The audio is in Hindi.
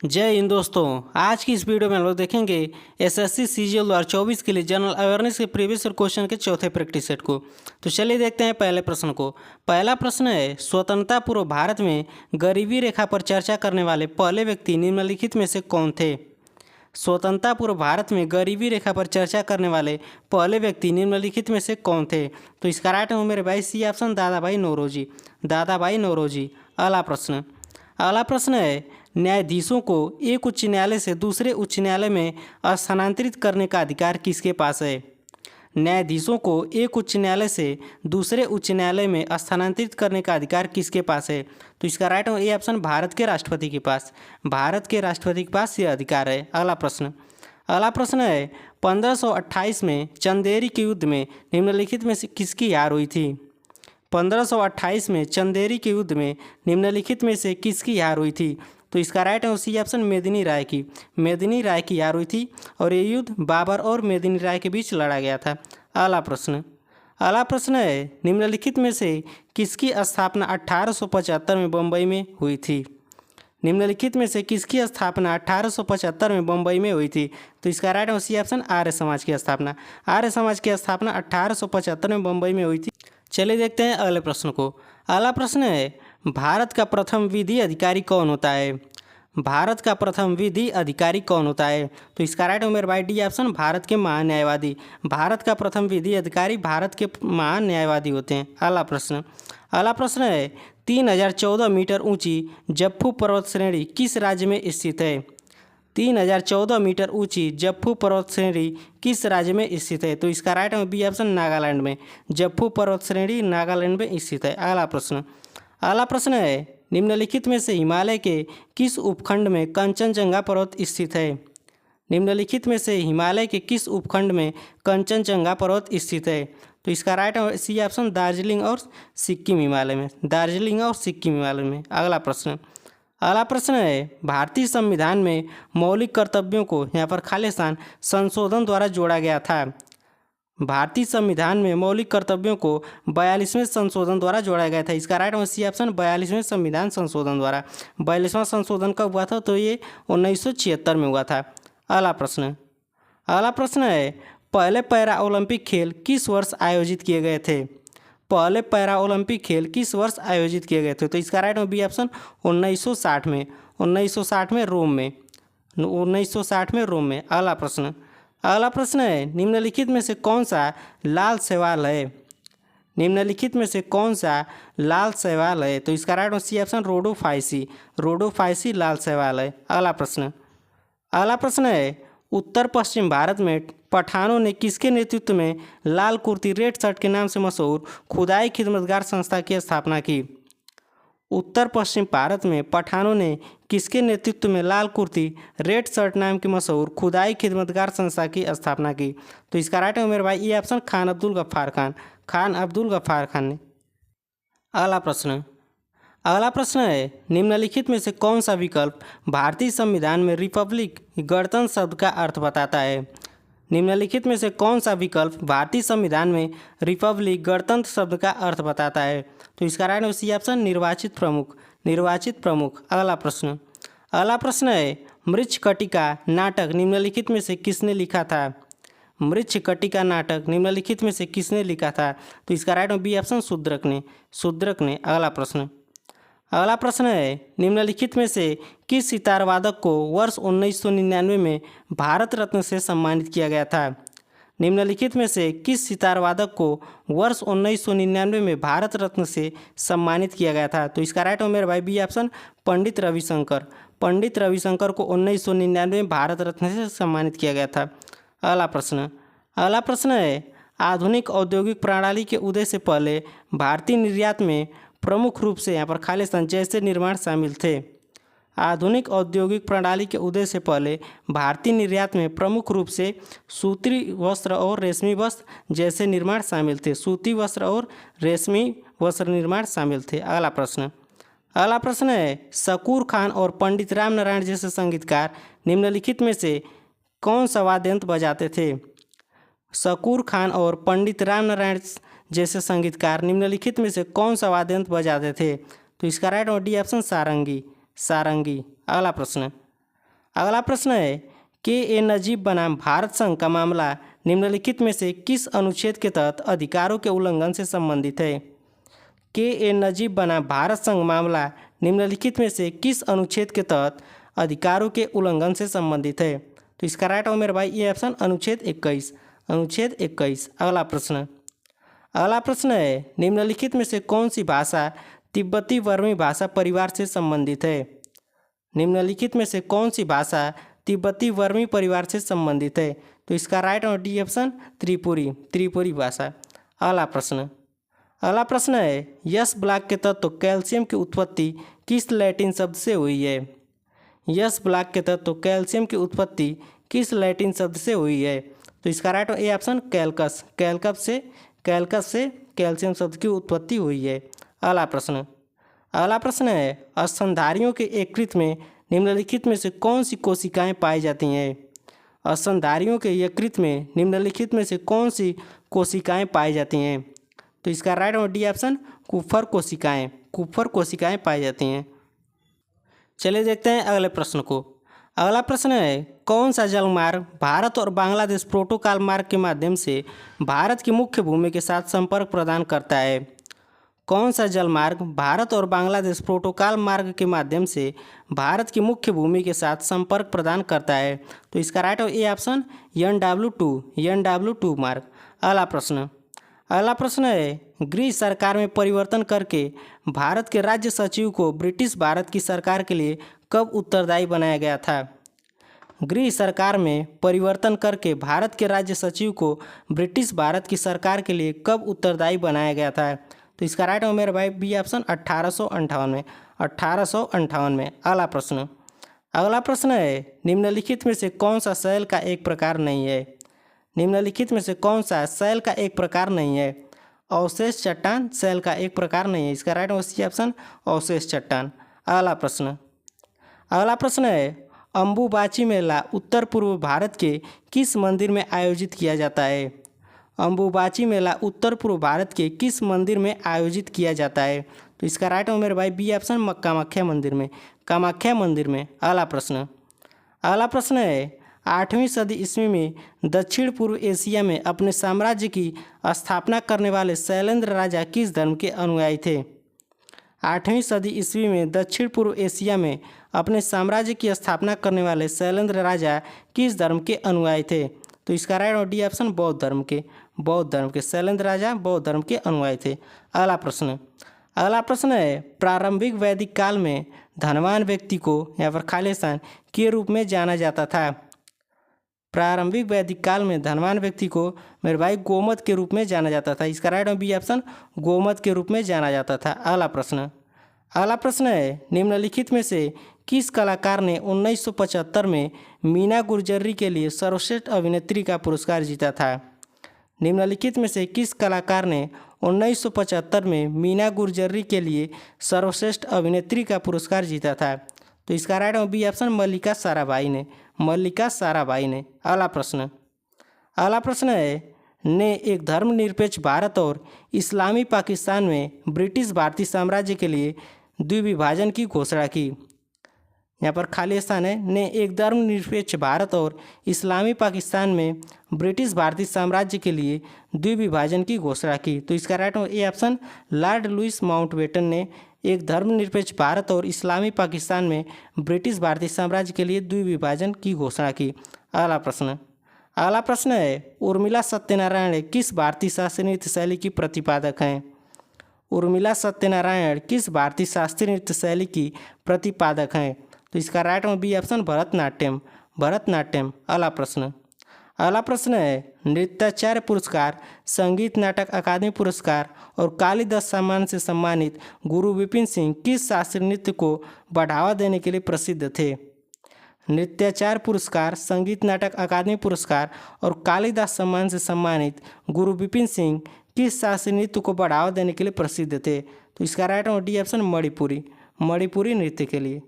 जय हिंद दोस्तों। आज की इस वीडियो में हम लोग देखेंगे एसएससी सीजीएल 2024 के लिए जनरल अवेयरनेस के प्रीवियस ईयर क्वेश्चन के चौथे प्रैक्टिस सेट को। तो चलिए देखते हैं पहले प्रश्न को। पहला प्रश्न है, स्वतंत्रता पूर्व भारत में गरीबी रेखा पर चर्चा करने वाले पहले व्यक्ति निम्नलिखित में से कौन थे। स्वतंत्रता पूर्व भारत में गरीबी रेखा पर चर्चा करने वाले पहले व्यक्ति निम्नलिखित में से कौन थे। तो इसका राइट है मेरे भाई सी ऑप्शन, दादाभाई नौरोजी। दादाभाई नौरोजी। अगला प्रश्न है, न्यायाधीशों को एक उच्च न्यायालय से दूसरे उच्च न्यायालय में स्थानांतरित करने का अधिकार किसके पास है। न्यायाधीशों को एक उच्च न्यायालय से दूसरे उच्च न्यायालय में स्थानांतरित करने का अधिकार किसके पास है। तो इसका राइट ए ऑप्शन, भारत के राष्ट्रपति के पास। भारत के राष्ट्रपति के पास यह अधिकार है। अगला प्रश्न है, 1528 में चंदेरी के युद्ध में निम्नलिखित में से किसकी हार हुई थी। 1528 में चंदेरी के युद्ध में निम्नलिखित में से किसकी हार हुई थी। तो इसका राइट है सी ऑप्शन, मेदिनी राय की। मेदिनी राय की हार हुई थी और ये युद्ध बाबर और मेदिनी राय के बीच लड़ा गया था। अगला प्रश्न है, निम्नलिखित में से किसकी स्थापना 1875 में बम्बई में हुई थी। निम्नलिखित में से किसकी स्थापना 1875 में बम्बई में हुई थी। तो इसका राइट है सी ऑप्शन, आर्य समाज की स्थापना। आर्य समाज की स्थापना 1875 में बम्बई में हुई थी। चलिए देखते हैं अगले प्रश्न को। अगला प्रश्न है, भारत का प्रथम विधि अधिकारी कौन होता है। भारत का प्रथम विधि अधिकारी कौन होता है। तो इसका राइट है मेरे भाई डी ऑप्शन, भारत के महान्यायवादी। भारत का प्रथम विधि अधिकारी भारत के महान्यायवादी होते हैं। अगला प्रश्न है, 3014 मीटर ऊंची जफ्फू पर्वत श्रेणी किस राज्य में स्थित है। 3014 मीटर ऊंची जफ्फू पर्वत श्रेणी किस राज्य में स्थित है। तो इसका राइट है बी ऑप्शन, नागालैंड में। जफ्फू पर्वत श्रेणी नागालैंड में स्थित है। अगला प्रश्न है, निम्नलिखित में से हिमालय के किस उपखंड में कंचनजंगा पर्वत स्थित है। निम्नलिखित में से हिमालय के किस उपखंड में कंचनजंगा पर्वत स्थित है। तो इसका राइट है सी ऑप्शन, दार्जिलिंग और सिक्किम हिमालय में। दार्जिलिंग और सिक्किम हिमालय में। अगला प्रश्न है, भारतीय संविधान में मौलिक कर्तव्यों को यहाँ पर खाली स्थान संशोधन द्वारा जोड़ा गया था। भारतीय संविधान में मौलिक कर्तव्यों को 42वें संशोधन द्वारा जोड़ा गया था। इसका राइट सी ऑप्शन, 42वें संविधान संशोधन द्वारा। 42वां संशोधन कब हुआ था। तो ये 1976 में हुआ था। अगला प्रश्न है, पहले पैरा ओलंपिक खेल किस वर्ष आयोजित किए गए थे। पहले पैरा ओलंपिक खेल किस वर्ष आयोजित किए गए थे। तो इसका राइट बी ऑप्शन, 1960 में। 1960 में रोम में। 1960 में रोम में। अगला प्रश्न है, निम्नलिखित में से कौन सा लाल शैवाल है। निम्नलिखित में से कौन सा लाल शैवाल है। तो इसका right C option, Rhodophyceae. Rhodophyceae लाल शैवाल है। अगला प्रश्न है, उत्तर पश्चिम भारत में पठानों ने किसके नेतृत्व में लाल कुर्ती रेड शर्ट के नाम से मशहूर खुदाई खिदमतगार संस्था की स्थापना की। उत्तर पश्चिम भारत में पठानों ने किसके नेतृत्व में लाल कुर्ती रेड शर्ट नाम की मशहूर खुदाई खिदमतगार संस्था की स्थापना की। तो इसका राइट है मेरे भाई ये ऑप्शन, खान अब्दुल गफ्फार खान। खान अब्दुल गफ्फार खान ने। अगला प्रश्न है, निम्नलिखित में से कौन सा विकल्प भारतीय संविधान में रिपब्लिक गणतंत्र शब्द का अर्थ बताता है। निम्नलिखित में से कौन सा विकल्प भारतीय संविधान में रिपब्लिक गणतंत्र शब्द का अर्थ बताता है। तो इसका राइट सी ऑप्शन, निर्वाचित प्रमुख। निर्वाचित प्रमुख। अगला प्रश्न है, मृच्छकटिका नाटक निम्नलिखित में से किसने लिखा था। मृच्छकटिका नाटक निम्नलिखित में से किसने लिखा था। तो इसका राइट बी ऑप्शन, शूद्रक ने। शूद्रक ने। अगला प्रश्न है, निम्नलिखित में से किस सितार वादक को वर्ष 1999 में भारत रत्न से सम्मानित किया गया था। निम्नलिखित में से किस सितार वादक को वर्ष 1999 में भारत रत्न से सम्मानित किया गया था। तो इसका राइट है मेरे भाई बी ऑप्शन, पंडित रविशंकर। पंडित रविशंकर को 1999 में भारत रत्न से सम्मानित किया गया था। अगला प्रश्न है, आधुनिक औद्योगिक प्रणाली के उदय से पहले भारतीय निर्यात में प्रमुख रूप से यहाँ पर खालिस्तान जैसे निर्माण शामिल थे। आधुनिक औद्योगिक प्रणाली के उदय से पहले भारतीय निर्यात में प्रमुख रूप से सूती वस्त्र और रेशमी वस्त्र जैसे निर्माण शामिल थे। सूती वस्त्र और रेशमी वस्त्र निर्माण शामिल थे। अगला प्रश्न है, शकूर खान और पंडित राम नारायण जैसे संगीतकार निम्नलिखित में से कौन सा वाद्य यंत्र बजाते थे। शकूर खान और पंडित राम नारायण जैसे संगीतकार निम्नलिखित में से कौन सा वाद्य यंत्र बजाते थे। तो इसका राइट डी ऑप्शन, सारंगी। अगला अगला प्रश्न है के ए नजीब बनाम भारत संघ का मामला निम्नलिखित में से किस अनुच्छेद के तहत अधिकारों के उल्लंघन से संबंधित है। के ए नजीब बनाम भारत संघ मामला निम्नलिखित में से किस अनुच्छेद के तहत अधिकारों के उल्लंघन से संबंधित है। तो इसका राइट हो मेरे भाई ये ऑप्शन अनुच्छेद 21। अनुच्छेद 21। अगला प्रश्न है निम्नलिखित में से कौन सी भाषा तिब्बती वर्मी भाषा परिवार से संबंधित है। निम्नलिखित में से कौन सी भाषा तिब्बती वर्मी परिवार से संबंधित है। तो इसका राइट और डी ऑप्शन त्रिपुरी भाषा। अगला प्रश्न है यस ब्लॉक के तत्व कैल्शियम की उत्पत्ति किस लैटिन शब्द से हुई है। यस ब्लॉक के तत्व कैल्शियम की उत्पत्ति किस लैटिन शब्द से हुई है। तो इसका राइट ए ऑप्शन कैल्कस से कैल्शियम शब्द की उत्पत्ति हुई है। अगला प्रश्न है स्तनधारियों के यकृत में निम्नलिखित में से कौन सी कोशिकाएं पाई जाती हैं। स्तनधारियों के यकृत में निम्नलिखित में से कौन सी कोशिकाएं पाई जाती हैं। तो इसका राइट और डी ऑप्शन कुफर कोशिकाएं पाई जाती हैं। चलिए देखते हैं अगले प्रश्न को। अगला प्रश्न है कौन सा जलमार्ग भारत और बांग्लादेश प्रोटोकॉल मार्ग के माध्यम से भारत की मुख्य भूमि के साथ संपर्क प्रदान करता है। कौन सा जलमार्ग भारत और बांग्लादेश प्रोटोकॉल मार्ग के माध्यम से भारत की मुख्य भूमि के साथ संपर्क प्रदान करता है। तो इसका राइट हो ए ऑप्शन NW2 मार्ग। अगला प्रश्न है गृह सरकार में परिवर्तन करके भारत के राज्य सचिव को ब्रिटिश भारत की सरकार के लिए कब उत्तरदायी बनाया गया था। गृह सरकार में परिवर्तन करके भारत के राज्य सचिव को ब्रिटिश भारत की सरकार के लिए कब उत्तरदायी बनाया गया था। तो इसका राइट हो मेरे भाई बी ऑप्शन 1858 में। अगला प्रश्न है निम्नलिखित में से कौन सा शैल का एक प्रकार नहीं है। निम्नलिखित में से कौन सा शैल का एक प्रकार नहीं है। अवशेष चट्टान शैल का एक प्रकार नहीं है। इसका राइट हो सी ऑप्शन अवशेष चट्टान। अगला प्रश्न है अम्बुबाची मेला उत्तर पूर्व भारत के किस मंदिर में आयोजित किया जाता है। अम्बुबाची मेला उत्तर पूर्व भारत के किस मंदिर में आयोजित किया जाता है। तो इसका राइट हो मेरे भाई बी ऑप्शन कामाख्या मंदिर में। अगला प्रश्न है 8वीं सदी ईस्वी में दक्षिण पूर्व एशिया में अपने साम्राज्य की स्थापना करने वाले शैलेंद्र राजा किस धर्म के अनुयायी थे। 8वीं सदी ईस्वी में दक्षिण पूर्व एशिया में अपने साम्राज्य की स्थापना करने वाले शैलेंद्र राजा किस धर्म के अनुयायी थे। तो इसका राइट और डी ऑप्शन बौद्ध धर्म के शैलेंद्र राजा बौद्ध धर्म के अनुयायी थे। अगला प्रश्न है प्रारंभिक वैदिक काल में धनवान व्यक्ति को यहाँ पर खालिस्तान के रूप में जाना जाता था। प्रारंभिक वैदिक काल में धनवान व्यक्ति को मेरे भाई गोमत के रूप में जाना जाता था। इसका राइट बी ऑप्शन गोमत के रूप में जाना जाता था। अगला प्रश्न है निम्नलिखित में से किस कलाकार ने 1975 में मीना गुरजर्री के लिए सर्वश्रेष्ठ अभिनेत्री का पुरस्कार जीता था। निम्नलिखित में से किस कलाकार ने 1975 में मीना गुरजर्री के लिए सर्वश्रेष्ठ अभिनेत्री का पुरस्कार जीता था। तो इसका राइट बी ऑप्शन मल्लिका साराभाई ने। अगला प्रश्न है ने एक धर्मनिरपेक्ष भारत और इस्लामी पाकिस्तान में ब्रिटिश भारतीय साम्राज्य के लिए द्विविभाजन की घोषणा की। यहाँ पर खाली स्थान है। ने एक धर्मनिरपेक्ष भारत और इस्लामी पाकिस्तान में ब्रिटिश भारतीय साम्राज्य के लिए द्विविभाजन की घोषणा की। तो इसका right A option Lord Louis Mountbatten ने एक धर्मनिरपेक्ष भारत और इस्लामी पाकिस्तान में ब्रिटिश भारतीय साम्राज्य के लिए द्विविभाजन की घोषणा की। अगला प्रश्न है उर्मिला सत्यनारायण किस भारतीय शास्त्रीय नृत्य शैली की प्रतिपादक हैं। उर्मिला सत्यनारायण किस भारतीय शास्त्रीय नृत्य शैली की प्रतिपादक हैं। तो इसका राइट में बी ऑप्शन भरतनाट्यम। अगला प्रश्न है नृत्याचार्य पुरस्कार, संगीत नाटक अकादमी पुरस्कार और कालिदास सम्मान से सम्मानित गुरु विपिन सिंह किस शास्त्रीय नृत्य को बढ़ावा देने के लिए प्रसिद्ध थे। नृत्याचार्य पुरस्कार, संगीत नाटक अकादमी पुरस्कार और कालिदास सम्मान से सम्मानित गुरु विपिन सिंह किस शास्त्रीय नृत्य को बढ़ावा देने के लिए प्रसिद्ध थे। तो इसका राइट डी ऑप्शन मणिपुरी नृत्य के लिए।